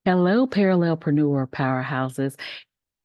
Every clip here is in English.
Hello, Parallel-Preneur powerhouses.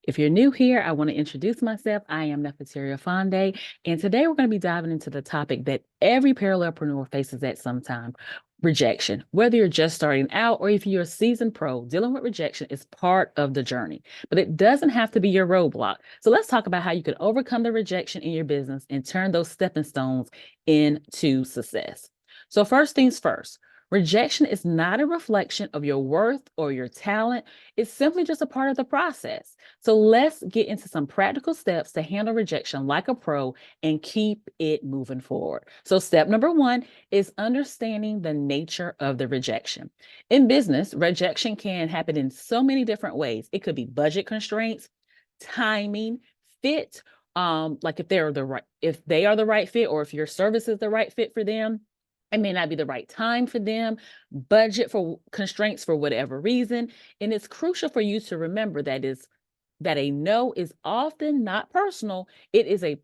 If you're new here, I want to introduce myself. I am Nefateria Fonde, and today we're going to be diving into the topic that every Parallel-Preneur faces at some time, rejection. Whether you're just starting out or if you're a seasoned pro, dealing with rejection is part of the journey, but it doesn't have to be your roadblock. So let's talk about how you can overcome the rejection in your business and turn those stepping stones into success. So first things first, rejection is not a reflection of your worth or your talent. It's simply just a part of the process. So let's get into some practical steps to handle rejection like a pro and keep it moving forward. So step number one is understanding the nature of the rejection. In business, rejection can happen in so many different ways. It could be budget constraints, timing, fit, like if they are the right fit, or if your service is the right fit for them. It may not be the right time for them, budget for constraints for whatever reason. And it's crucial for you to remember that a no is often not personal. It is a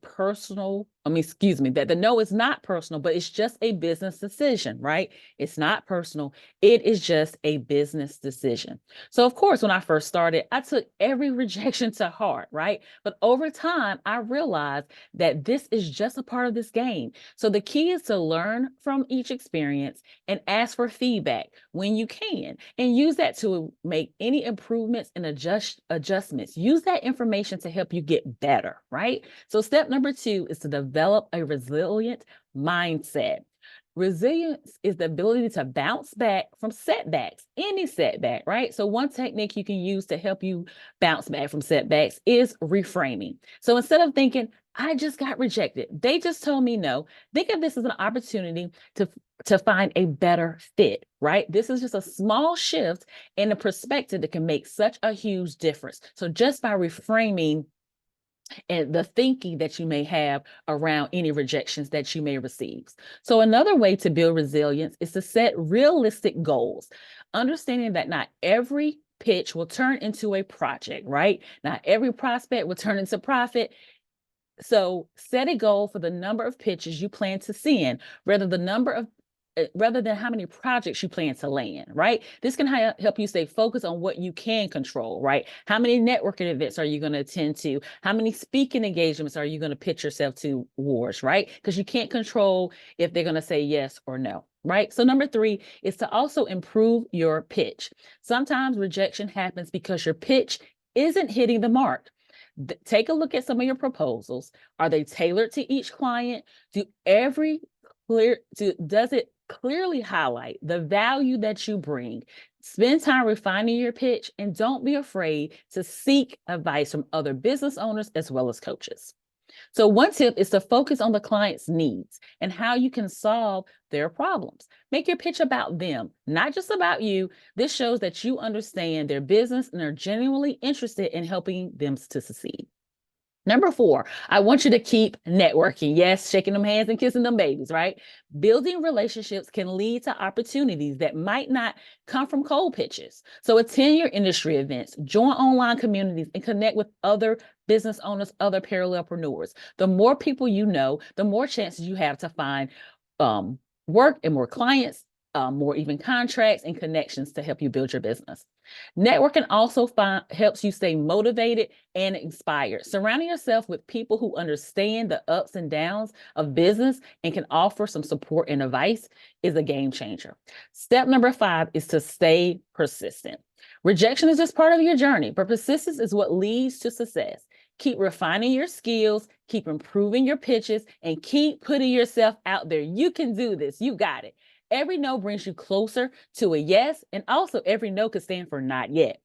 that the no is not personal, but it's just a business decision, right? It's not personal. It is just a business decision. So, of course, when I first started, I took every rejection to heart, right? But over time, I realized that this is just a part of this game. So, the key is to learn from each experience and ask for feedback when you can, and use that to make any improvements and adjustments. Use that information to help you get better, right? So step number two is to develop a resilient mindset. Resilience is the ability to bounce back from setbacks, any setback, right? So one technique you can use to help you bounce back from setbacks is reframing. So instead of thinking, I just got rejected, they just told me no, think of this as an opportunity to find a better fit, right? This is just a small shift in the perspective that can make such a huge difference. So just by reframing and the thinking that you may have around any rejections that you may receive. So another way to build resilience is to set realistic goals, understanding that not every pitch will turn into a project, right? Not every prospect will turn into profit. So set a goal for the number of pitches you plan to send, rather than how many projects you plan to land, right? This can help you stay focused on what you can control, right? How many networking events are you going to attend to? How many speaking engagements are you going to pitch yourself towards, right? Because you can't control if they're going to say yes or no, right? So number three is to also improve your pitch. Sometimes rejection happens because your pitch isn't hitting the mark. Take a look at some of your proposals. Are they tailored to each client? Does it clearly highlight the value that you bring? Spend time refining your pitch, and don't be afraid to seek advice from other business owners as well as coaches. So one tip is to focus on the client's needs and how you can solve their problems. Make your pitch about them, not just about you. This shows that you understand their business and are genuinely interested in helping them to succeed. Number four, I want you to keep networking. Yes, shaking them hands and kissing them babies, right? Building relationships can lead to opportunities that might not come from cold pitches. So attend your industry events, join online communities, and connect with other business owners, other parallelpreneurs. The more people you know, the more chances you have to find work and more clients, more even contracts and connections to help you build your business. Networking also helps you stay motivated and inspired. Surrounding yourself with people who understand the ups and downs of business and can offer some support and advice is a game changer. Step number five is to stay persistent. Rejection is just part of your journey, but persistence is what leads to success. Keep refining your skills, keep improving your pitches, and keep putting yourself out there. You can do this. You got it. Every no brings you closer to a yes, and also every no could stand for not yet.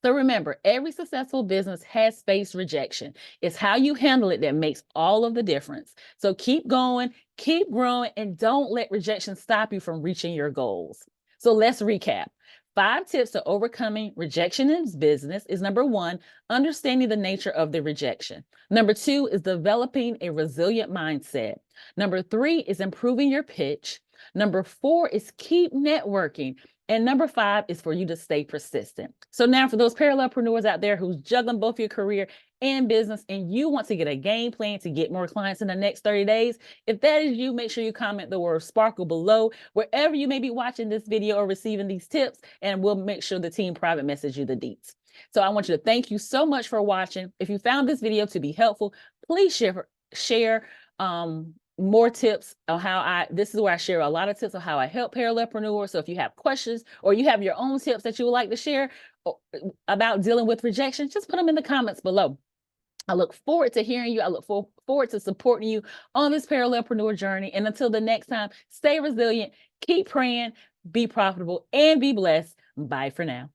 So remember, every successful business has faced rejection. It's how you handle it that makes all of the difference. So keep going, keep growing, and don't let rejection stop you from reaching your goals. So let's recap. 5 tips to overcoming rejection in business is number one, understanding the nature of the rejection. Number two is developing a resilient mindset. Number three is improving your pitch. Number four is keep networking. And number 5 is for you to stay persistent. So now for those parallelpreneurs out there who's juggling both your career and business, and you want to get a game plan to get more clients in the next 30 days, if that is you, make sure you comment the word sparkle below wherever you may be watching this video or receiving these tips, and we'll make sure the team private message you the deets. So I want you to thank you so much for watching. If you found this video to be helpful, please share more tips on how this is where I share a lot of tips on how I help parallelpreneurs. So if you have questions or you have your own tips that you would like to share about dealing with rejection, just put them in the comments below. I look forward to hearing you. I look forward to supporting you on this parallelpreneur journey. And until the next time, stay resilient, keep praying, be profitable, and be blessed. Bye for now.